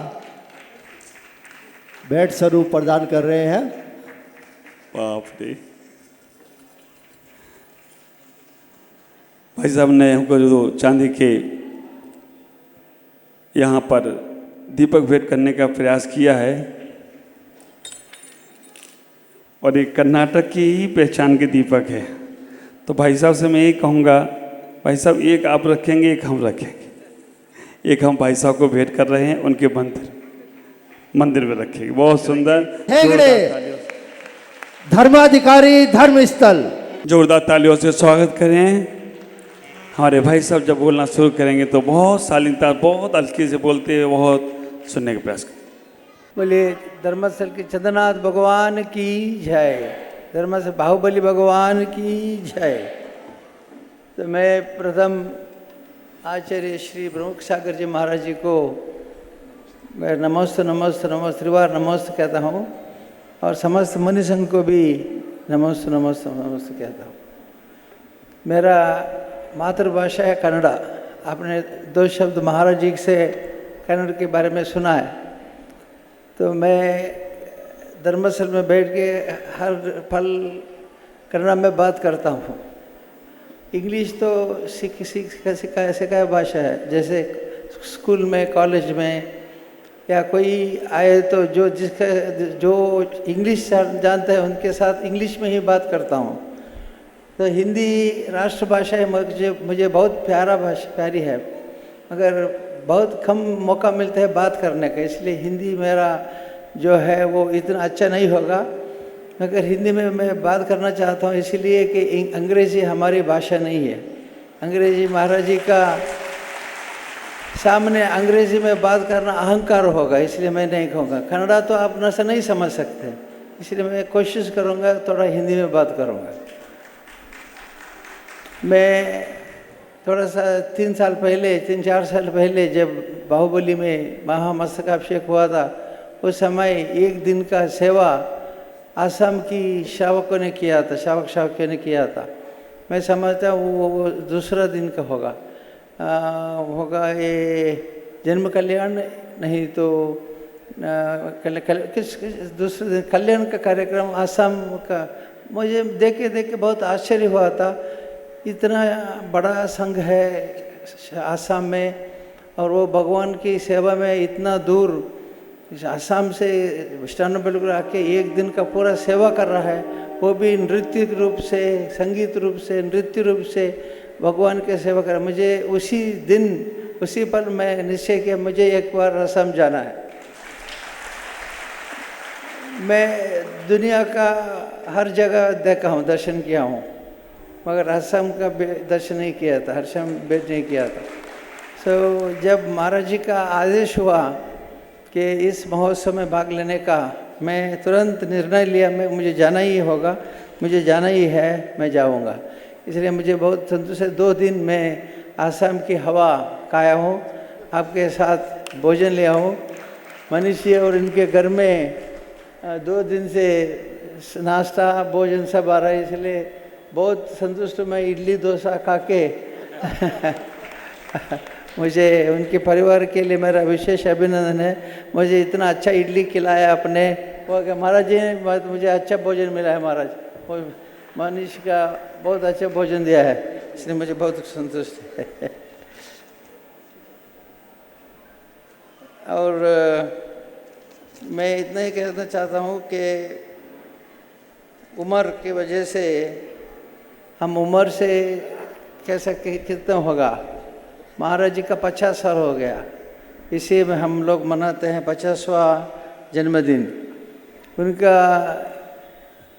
भेंट स्वरूप प्रदान कर रहे हैं। बाप रे, भाई साहब ने हमको जो चांदी के यहाँ पर दीपक भेंट करने का प्रयास किया है, और ये कर्नाटक की ही पहचान के दीपक है। तो भाई साहब से मैं यही कहूँगा, भाई साहब एक आप रखेंगे, एक हम रखेंगे, एक हम भाई साहब को भेंट कर रहे हैं, उनके मंदिर में रखेंगे। बहुत सुंदर। हेगड़े धर्माधिकारी धर्मस्थल, जोरदार तालियों से स्वागत करें। हमारे भाई साहब जब बोलना शुरू करेंगे तो बहुत शालीनता, बहुत हल्के से बोलते हैं, बहुत सुनने का प्रयास करें। बोलिए धर्मस्थल के चंद्रनाथ भगवान की जय, धर्मस्थल बाहुबली भगवान की जय। तो मैं प्रथम आचार्य श्री प्रमुख सागर जी महाराज जी को मैं नमस्ते नमस्ते नमस्ते त्रिवार नमस्ते कहता हूँ, और समस्त मुनि संघ को भी नमस्ते नमस्ते नमस्ते कहता हूँ। मेरा मातृभाषा है कन्नड़ा। आपने 2 शब्द महाराज जी से कन्नड़ के बारे में सुना है। तो मैं धर्मस्थल में बैठ के हर पल कन्नड़ा में बात करता हूँ। इंग्लिश तो सिखाया भाषा है, जैसे स्कूल में कॉलेज में या कोई आए तो जो इंग्लिश जानते हैं उनके साथ इंग्लिश में ही बात करता हूँ। तो हिंदी राष्ट्रभाषा है, मुझे बहुत प्यारी है, मगर बहुत कम मौका मिलता है बात करने का, इसलिए हिंदी मेरा जो है वो इतना अच्छा नहीं होगा। मगर हिंदी में मैं बात करना चाहता हूँ, इसलिए कि अंग्रेज़ी हमारी भाषा नहीं है। अंग्रेज़ी महाराज जी का सामने अंग्रेज़ी में बात करना अहंकार होगा, इसलिए मैं नहीं कहूँगा। कन्नड़ा तो आप न से नहीं समझ सकते, इसलिए मैं कोशिश करूँगा थोड़ा हिंदी में बात करूँगा। मैं थोड़ा सा 3-4 साल पहले जब बाहुबली में महामस्तकाभिषेक हुआ था, उस समय एक दिन का सेवा आसाम की शावकों ने किया था, शावकियों ने किया था। मैं समझता हूँ वो दूसरा दिन का होगा ये जन्म कल्याण नहीं तो किस दूसरे दिन कल्याण का कार्यक्रम आसाम का। मुझे देख के बहुत आश्चर्य हुआ था, इतना बड़ा संघ है आसाम में, और वो भगवान की सेवा में इतना दूर आसाम से वेस्टर्न बेलगुर आके एक दिन का पूरा सेवा कर रहा है, वो भी नृत्य रूप से, संगीत रूप से, नृत्य रूप से भगवान की सेवा कर। मुझे उसी दिन उसी पर मैं निश्चय किया मुझे एक बार असम जाना है। मैं दुनिया का हर जगह देखा हूँ, दर्शन किया हूँ, मगर असम का दर्शन नहीं किया था, असम भेंट नहीं किया था। सो जब महाराज जी का आदेश हुआ कि इस महोत्सव में भाग लेने का, मैं तुरंत निर्णय लिया मुझे जाना ही होगा, मुझे जाना ही है, मैं जाऊंगा। इसलिए मुझे बहुत संतोष है। 2 दिन मैं आसाम की हवा खाया हूँ, आपके साथ भोजन लिया हूँ। मनीषी और इनके घर में 2 दिन से नाश्ता भोजन सब आ रहा है, इसलिए बहुत संतुष्ट मैं इडली डोसा खा के मुझे उनके परिवार के लिए मेरा विशेष अभिनंदन है। मुझे इतना अच्छा इडली खिलाया आपने, वो क्या महाराज जी ने मुझे अच्छा भोजन मिला है। महाराज मनीष का बहुत अच्छा भोजन दिया है, इसलिए मुझे बहुत संतुष्ट है। और मैं इतना ही कहना चाहता हूँ कि उम्र की वजह से हम उम्र से कैसे कितना होगा, महाराज जी का 50 साल हो गया, इसी में हम लोग मनाते हैं 50वां जन्मदिन। उनका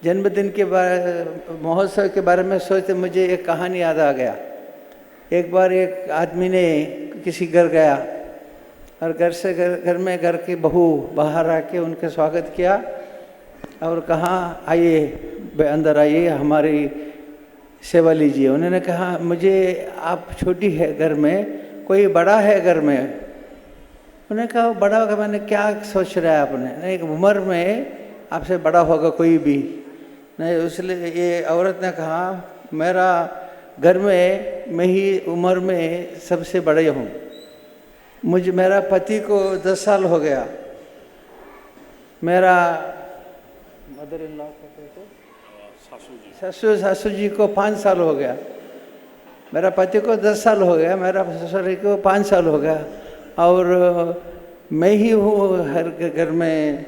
जन्मदिन के बारे महोत्सव के बारे में सोचते मुझे एक कहानी याद आ गया। एक बार एक आदमी ने किसी घर गया और घर की बहू बाहर आके उनका स्वागत किया और कहा आइए अंदर आइए, हमारी सेवा लीजिए। उन्होंने कहा मुझे आप छोटी है घर में, कोई बड़ा है घर में। उन्होंने कहा बड़ा होगा, मैंने क्या सोच रहा है आपने? नहीं, उम्र में आपसे बड़ा होगा कोई भी नहीं। इसलिए ये औरत ने कहा मेरा घर में मैं ही उम्र में सबसे बड़े हूँ, मेरा पति को 10 साल हो गया मेरा मदर इन लॉ सासू जी को 5 साल हो गया, मेरा पति को 10 साल हो गया, मेरा ससुर को 5 साल हो गया, और मैं ही हूँ हर घर में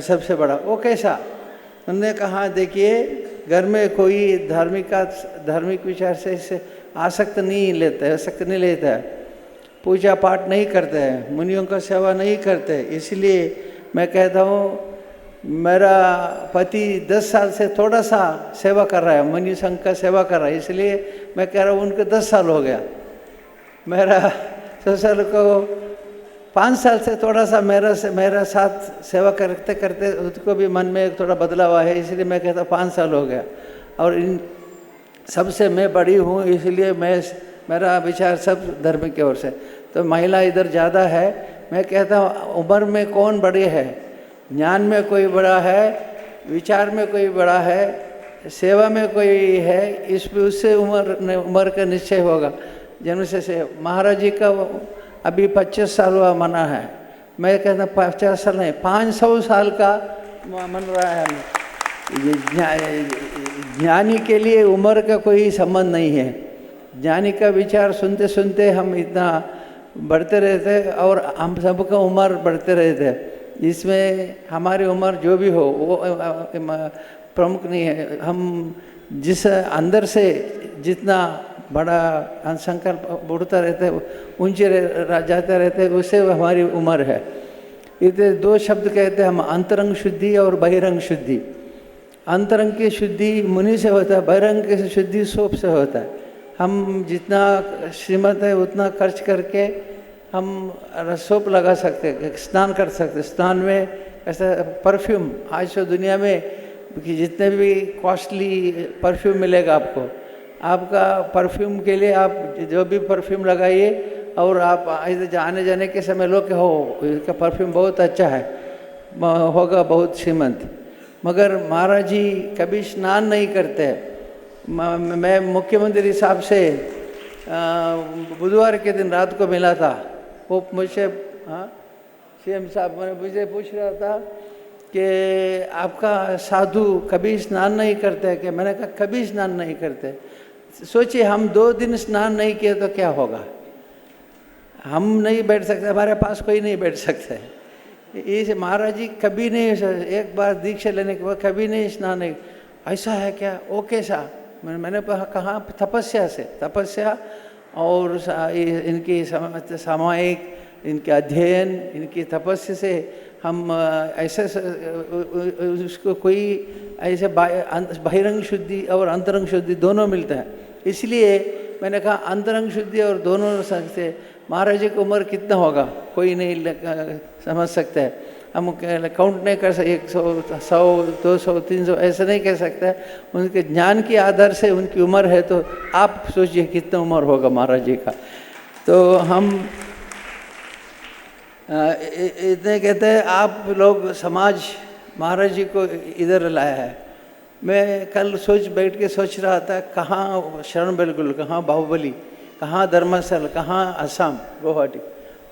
सबसे बड़ा। वो कैसा? उन्होंने कहा देखिए घर में कोई धार्मिक विचार से आसक्त नहीं लेता है, पूजा पाठ नहीं करते हैं, मुनियों का सेवा नहीं करते। इसलिए मैं कहता हूँ मेरा पति 10 साल से थोड़ा सा सेवा कर रहा है, मुनि संघ का सेवा कर रहा है, इसलिए मैं कह रहा हूँ उनको 10 साल हो गया। मेरा ससुर को 5 साल से थोड़ा सा मेरा साथ सेवा करते करते उसको भी मन में थोड़ा बदलाव हुआ है, इसलिए मैं कहता हूँ 5 साल हो गया। और इन सबसे मैं बड़ी हूँ, इसलिए मेरा विचार सब धर्म की ओर से। तो महिला इधर ज़्यादा है। मैं कहता हूँ उम्र में कौन बड़े है, ज्ञान में कोई बड़ा है, विचार में कोई बड़ा है, सेवा में कोई है, इसमें उससे उम्र का निश्चय होगा। जन्म से महाराज जी का अभी 25 साल हुआ मना है, मैं कहता हूँ 50 साल नहीं 500 साल का मन रहा है। ज्ञानी के लिए उम्र का कोई संबंध नहीं है। ज्ञानी का विचार सुनते सुनते हम इतना बढ़ते रहते और हम सबका उम्र बढ़ते रहते। इसमें हमारी उम्र जो भी हो वो प्रमुख नहीं है। हम जिस अंदर से जितना बड़ा संकल्प बढ़ता रहता है, ऊंचे जाते रहते हैं, उससे हमारी उम्र है। इतने 2 शब्द कहते हैं हम, अंतरंग शुद्धि और बहिरंग शुद्धि। अंतरंग की शुद्धि मुनि से होता है, बहिरंग की शुद्धि सोप से होता है। हम जितना श्रीमत है उतना खर्च करके हम सोप लगा सकते हैं, स्नान कर सकते हैं। स्नान में ऐसा परफ्यूम, आज तो दुनिया में कि जितने भी कॉस्टली परफ्यूम मिलेगा आपका परफ्यूम के लिए आप जो भी परफ्यूम लगाइए और आप आने जाने के समय लोग हो इसका परफ्यूम बहुत अच्छा है, होगा बहुत श्रीमंत। मगर महाराज जी कभी स्नान नहीं करते। मैं मुख्यमंत्री साहब से बुधवार के दिन रात को मिला था। वो मुझसे सीएम साहब मुझे पूछ रहा था कि आपका साधु कभी स्नान नहीं करते क्या? मैंने कहा कभी स्नान नहीं करते। सोचिए हम 2 दिन स्नान नहीं किए तो क्या होगा? हम नहीं बैठ सकते, हमारे पास कोई नहीं बैठ सकता है। इस महाराज जी कभी नहीं, एक बार दीक्षा लेने के बाद कभी नहीं स्नान नहीं। ऐसा है क्या? वो कैसा? मैंने कहा तपस्या और इनकी सामायिक इनके अध्ययन, इनकी तपस्या से हम ऐसे उसको कोई ऐसे बहिरंग शुद्धि और अंतरंग शुद्धि दोनों मिलता है। इसलिए मैंने कहा अंतरंग शुद्धि और दोनों से महाराज जी की उम्र कितना होगा कोई नहीं समझ सकता है। हम काउंट नहीं कर सकते, 100, 100, 200, 300 ऐसा नहीं कह सकता है। उनके ज्ञान के आधार से उनकी उम्र है, तो आप सोचिए कितना उम्र होगा महाराज जी का। तो हम इतने कहते हैं आप लोग समाज महाराज जी को इधर लाया है। मैं कल बैठ के सोच रहा था कहाँ शरण बेलगुल, कहाँ बाहुबली, कहाँ धर्मस्थल, कहाँ असम, गुवाहाटी।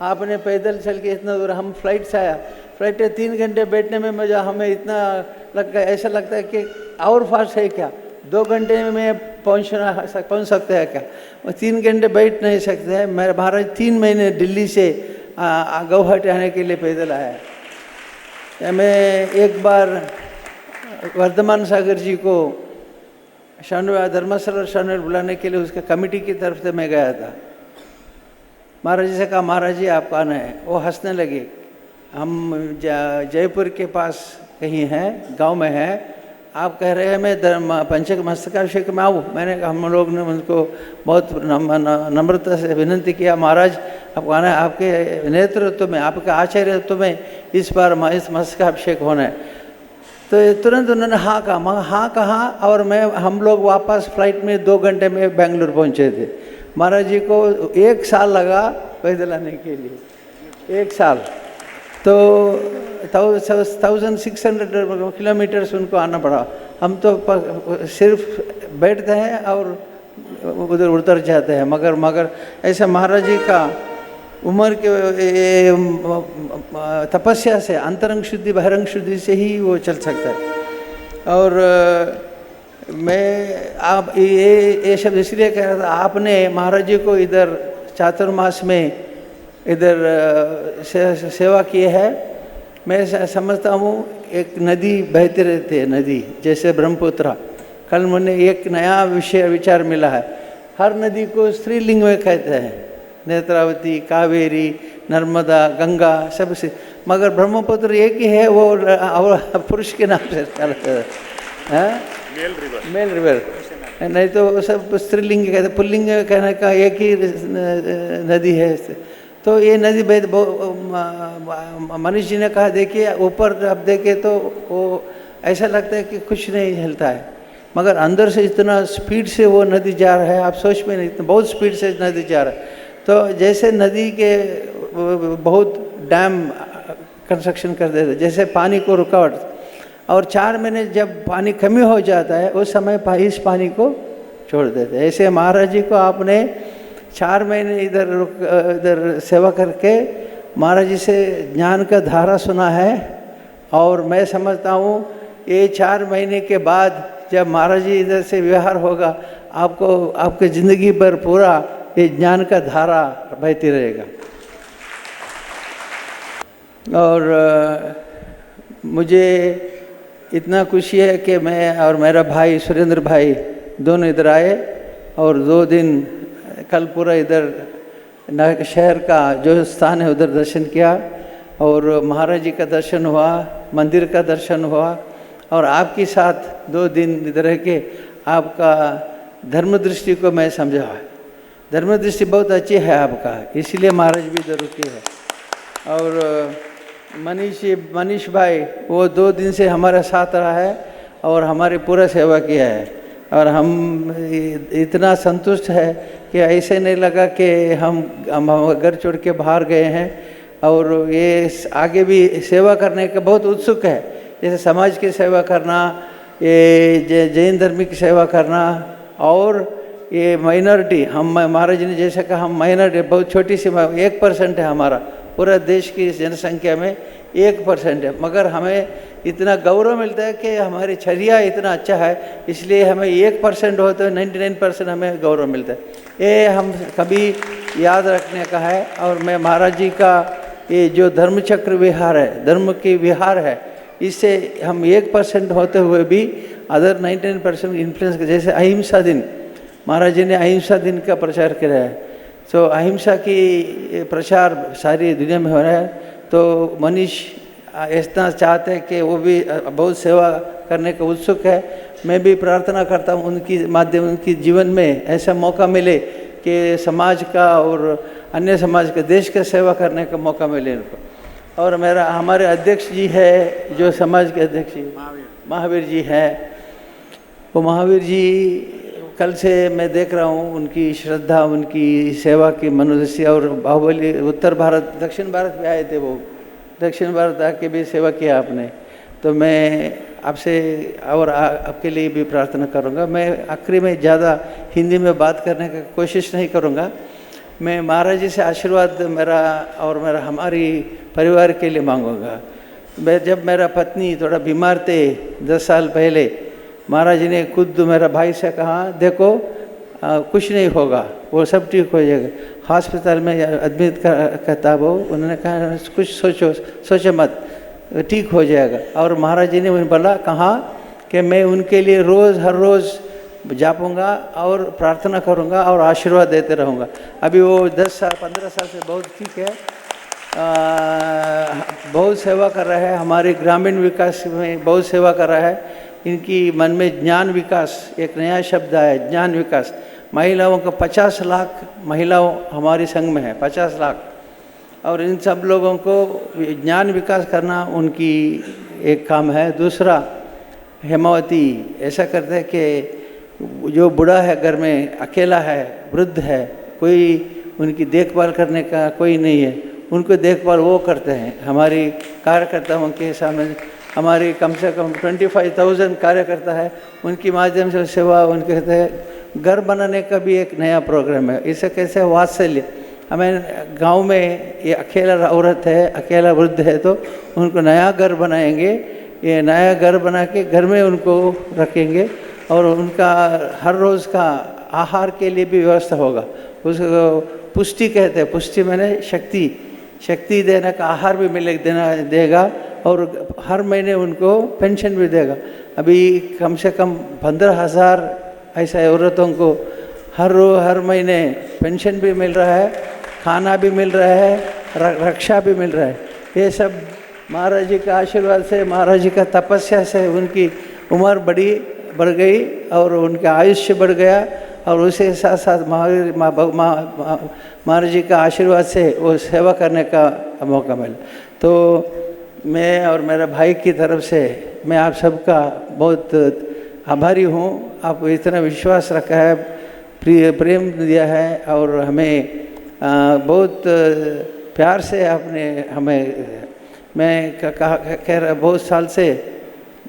आपने पैदल चल के इतना दूर, हम फ्लाइट से आया, फ्लाइट में 3 घंटे बैठने में मजा, हमें इतना लगता है, ऐसा लगता है कि और फास्ट है क्या, 2 घंटे में पहुँच सकते हैं क्या? वो 3 घंटे बैठ नहीं सकते हैं। मेरे महाराज 3 महीने दिल्ली से गुवाहाटी आने के लिए पैदल आया। मैं एक बार वर्धमान सागर जी को धर्मस्थल और शनिवार बुलाने के लिए उसके कमेटी की तरफ से मैं गया था। महाराज जी से कहा महाराज जी आपको आना है। वो हंसने लगे। हम जयपुर के पास कहीं हैं, गांव में हैं, आप कह रहे हैं मैं पंचक मस्तकाभिषेक में आऊँ। मैंने हम लोग ने उनको बहुत नम्रता से विनती किया, महाराज आपको आना है, आपके नेतृत्व में, आपके आचार्यत्व में इस बार इस मस्तकाभिषेक होना है। तो तुरंत उन्होंने हाँ कहा। मगर हाँ कहा और हम लोग वापस फ्लाइट में 2 घंटे में बेंगलुर पहुँचे थे। महाराज जी को 1 साल लगा पैदल आने के लिए, 1 साल। तो 1600 किलोमीटर्स उनको आना पड़ा। हम तो सिर्फ बैठते हैं और उधर उतर जाते हैं। मगर ऐसे महाराज जी का उम्र के तपस्या से अंतरंग शुद्धि बहिरंग शुद्धि से ही वो चल सकता है। और मैं आप ये शब्द इसलिए कह रहा था, आपने महाराज जी को इधर चातुर्मास में इधर सेवा की है। मैं समझता हूँ एक नदी बहती रहती है, नदी जैसे ब्रह्मपुत्र। कल मुझे एक नया विचार मिला है, हर नदी को स्त्रीलिंग में कहते हैं, नेत्रावती, कावेरी, नर्मदा, गंगा सबसे, मगर ब्रह्मपुत्र एक ही है, वो पुरुष के नाम से चलता है, मेल रिवर। नहीं तो सब स्त्रीलिंग कहते, पुल्लिंग कहने का एक ही नदी है। तो ये नदी मनीष जी ने कहा, देखिए ऊपर अब देखे तो वो ऐसा लगता है कि कुछ नहीं हिलता है, मगर अंदर से इतना स्पीड से वो नदी जा रहा है, आप सोच में नहीं, बहुत स्पीड से नदी जा रहा है। तो जैसे नदी के बहुत डैम कंस्ट्रक्शन कर देते, जैसे पानी को रुकावट, और 4 महीने जब पानी कमी हो जाता है उस समय इस पानी को छोड़ देते। ऐसे महाराज जी को आपने 4 महीने इधर सेवा करके महाराज जी से ज्ञान का धारा सुना है। और मैं समझता हूँ ये 4 महीने के बाद जब महाराज जी इधर से व्यवहार होगा, आपको आपके ज़िंदगी भर पूरा ये ज्ञान का धारा बहती रहेगा। और मुझे इतना खुशी है कि मैं और मेरा भाई सुरेंद्र भाई दोनों इधर आए, और 2 दिन कल पूरा इधर शहर का जो स्थान है उधर दर्शन किया, और महाराज जी का दर्शन हुआ, मंदिर का दर्शन हुआ, और आपके साथ 2 दिन इधर रह के आपका धर्म दृष्टि को मैं समझा। धर्म दृष्टि बहुत अच्छी है आपका, इसलिए महाराज भी इधर रुके हैं। और मनीष भाई वो 2 दिन से हमारे साथ रहा है और हमारी पूरा सेवा किया है, और हम इतना संतुष्ट है कि ऐसे नहीं लगा कि हम घर छोड़ के बाहर गए हैं। और ये आगे भी सेवा करने का बहुत उत्सुक है, जैसे समाज की सेवा करना, ये जैन धर्म की सेवा करना, और ये माइनॉरिटी, हम महाराज जी ने जैसे कहा हम माइनॉरिटी, बहुत छोटी सी 1% है हमारा, पूरा देश की जनसंख्या में 1% है, मगर हमें इतना गौरव मिलता है कि हमारी छरिया इतना अच्छा है, इसलिए हमें 1% हो तो 99% हमें गौरव मिलता है। ये हम कभी याद रखने का है। और मैं महाराज जी का ये जो धर्म चक्र विहार है, धर्म की विहार है, इससे हम 1% होते हुए भी अदर 99% इन्फ्लुएंस, जैसे अहिंसा दिन, महाराज जी ने अहिंसा दिन का प्रचार किया है, तो अहिंसा की प्रचार सारी दुनिया में हो रहा है। तो मनीष ऐसा चाहते हैं कि वो भी बहुत सेवा करने का उत्सुक है। मैं भी प्रार्थना करता हूँ उनकी माध्यम, उनकी जीवन में ऐसा मौका मिले कि समाज का और अन्य समाज का, देश का सेवा करने का मौका मिले उनको। और हमारे अध्यक्ष जी है, जो समाज के अध्यक्ष जी महावीर जी हैं, वो महावीर जी कल से मैं देख रहा हूँ उनकी श्रद्धा, उनकी सेवा की मनोदृष्टि। और बाहुबली उत्तर भारत, दक्षिण भारत में आए थे, वो दक्षिण भारत आके भी सेवा किया आपने। तो मैं आपसे और आपके लिए भी प्रार्थना करूँगा। मैं आखिरी में ज़्यादा हिंदी में बात करने की कोशिश नहीं करूँगा। मैं महाराज जी से आशीर्वाद मेरा और हमारी परिवार के लिए मांगूँगा। जब मेरा पत्नी थोड़ा बीमार थे 10 साल पहले, महाराज जी ने खुद मेरा भाई से कहा, देखो कुछ नहीं होगा, वो सब ठीक हो जाएगा। हॉस्पिटल में एडमिट करता वो, उन्होंने कहा कुछ सोचो मत, ठीक हो जाएगा। और महाराज जी ने उन्हें बोला, कहा कि मैं उनके लिए हर रोज़ जापूँगा और प्रार्थना करूँगा और आशीर्वाद देते रहूँगा। अभी वो 10 साल 15 साल से बहुत ठीक है, बहुत सेवा कर रहा है, हमारे ग्रामीण विकास में बहुत सेवा कर रहा है। इनकी मन में ज्ञान विकास, एक नया शब्द है, ज्ञान विकास। महिलाओं का 50 लाख महिलाओं हमारे संघ में है, 50 लाख। और इन सब लोगों को ज्ञान विकास करना उनकी एक काम है। दूसरा, हेमावती ऐसा करते हैं कि जो बूढ़ा है घर में, अकेला है, वृद्ध है, कोई उनकी देखभाल करने का कोई नहीं है, उनको देखभाल वो करते हैं। हमारी कार्यकर्ताओं के सामने हमारी कम से कम 25,000 कार्यकर्ता है, उनके माध्यम से सेवा। उनके कहते हैं घर बनाने का भी एक नया प्रोग्राम है। इसे कैसे वात्सल्य, हमें गांव में ये अकेला औरत है, अकेला वृद्ध है, तो उनको नया घर बनाएंगे। ये नया घर बना के घर में उनको रखेंगे और उनका हर रोज़ का आहार के लिए भी व्यवस्था होगा। उसको पुष्टि कहते हैं, पुष्टि मैंने शक्ति देने का आहार भी देगा और हर महीने उनको पेंशन भी देगा। अभी कम से कम 15,000 ऐसे औरतों को हर महीने पेंशन भी मिल रहा है, खाना भी मिल रहा है, रक्षा भी मिल रहा है। ये सब महाराज जी का आशीर्वाद से, महाराज जी का तपस्या से उनकी उम्र बढ़ गई और उनका आयुष्य बढ़ गया और उसके साथ साथ महाराज जी का आशीर्वाद से वो सेवा करने का मौका मिला। तो मैं और मेरा भाई की तरफ से मैं आप सबका बहुत आभारी हूँ। आप इतना विश्वास रखा है, प्रेम दिया है और हमें बहुत प्यार से आपने हमें, मैं कह रहा बहुत साल से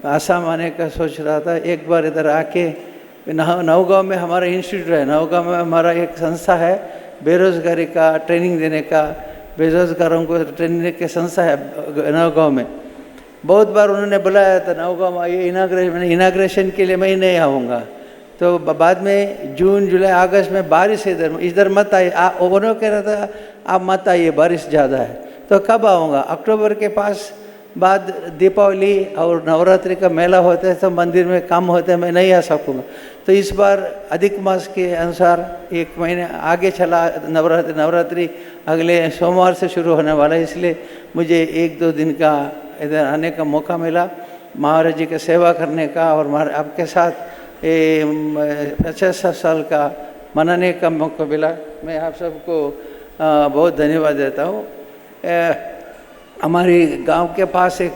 आसाम आने का सोच रहा था। एक बार इधर आके नौगांव में हमारा इंस्टीट्यूट है, नौगांव में हमारा एक संस्था है बेरोज़गारी का ट्रेनिंग देने का, बेरोज़गारों को ट्रेनिंग की संस्था है नौगांव में। बहुत बार उन्होंने बुलाया था नौगांव आइए इनाग्रेशन के लिए, मैं नहीं आऊँगा। तो बाद में जून जुलाई अगस्त में बारिश इधर मत आइए, उन्होंने कह रहा था आप मत आइए बारिश ज़्यादा है। तो कब आऊँगा? अक्टूबर के पास बाद दीपावली और नवरात्रि का मेला होता है, तो मंदिर में काम होते हैं, मैं नहीं आ सकूँगा। तो इस बार अधिक मास के अनुसार 1 महीने आगे चला नवरात्रि अगले सोमवार से शुरू होने वाला है, इसलिए मुझे 1-2 दिन का इधर आने का मौका मिला, महाराज जी की सेवा करने का और आपके साथ 50 साल का मनाने का मौका मिला। मैं आप सबको बहुत धन्यवाद देता हूँ। हमारे गांव के पास एक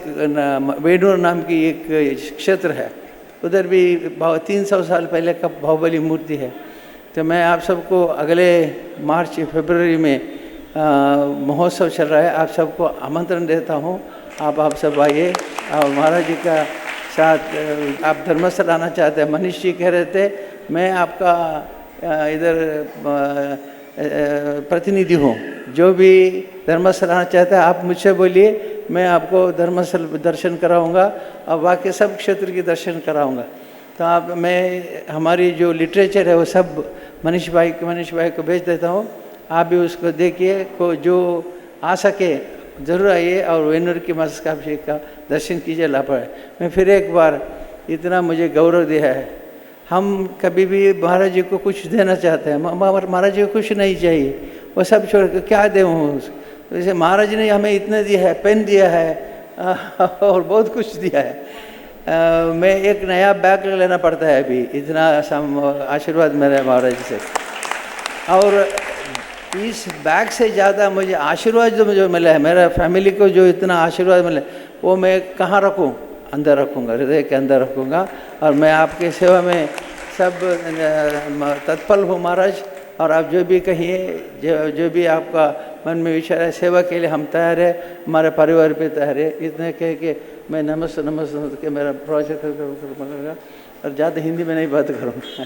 वेणूर नाम की एक क्षेत्र है, उधर भी 300 साल पहले का बाहुबली मूर्ति है। तो मैं आप सबको अगले मार्च फरवरी में महोत्सव चल रहा है, आप सबको आमंत्रण देता हूँ। आप सब आइए और महाराज जी का साथ आप धर्मस्थल आना चाहते हैं। मनीष जी कह रहे थे मैं आपका इधर प्रतिनिधि हूँ, जो भी धर्मस्थल आना चाहता है आप मुझसे बोलिए, मैं आपको धर्मस्थल दर्शन कराऊंगा और बाकी सब क्षेत्र की दर्शन कराऊंगा। तो आप मैं हमारी जो लिटरेचर है वो सब मनीष भाई को भेज देता हूँ, आप भी उसको देखिए, को जो आ सके ज़रूर आइए और वेणूर की मस्तकाभिषेक का दर्शन कीजिए लापड़। मैं फिर एक बार इतना मुझे गौरव दिया है। हम कभी भी महाराज जी को कुछ देना चाहते हैं, महाराज जी को कुछ नहीं चाहिए, वो सब छोड़ के क्या दूँ। जैसे महाराज ने हमें इतना दिया है, पेन दिया है और बहुत कुछ दिया है। मैं एक नया बैग लेना पड़ता है अभी, इतना आशीर्वाद मेरा महाराज जी से। और इस बैग से ज़्यादा मुझे आशीर्वाद जो मुझे मिला है, मेरा फैमिली को जो इतना आशीर्वाद मिला वो मैं कहाँ रखूँ? अंदर रखूँगा, हृदय के अंदर रखूँगा। और मैं आपके सेवा में सब तत्पर हूँ महाराज। और आप जो भी कहिए, जो भी आपका मन में विचार है, सेवा के लिए हम तैयार है, हमारे परिवार पे तैयार है। इतने कह के मैं नमस्ते के मेरा प्रोजेक्ट और ज़्यादा हिंदी में नहीं बात करूँगा।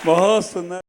बहुत सुंदर।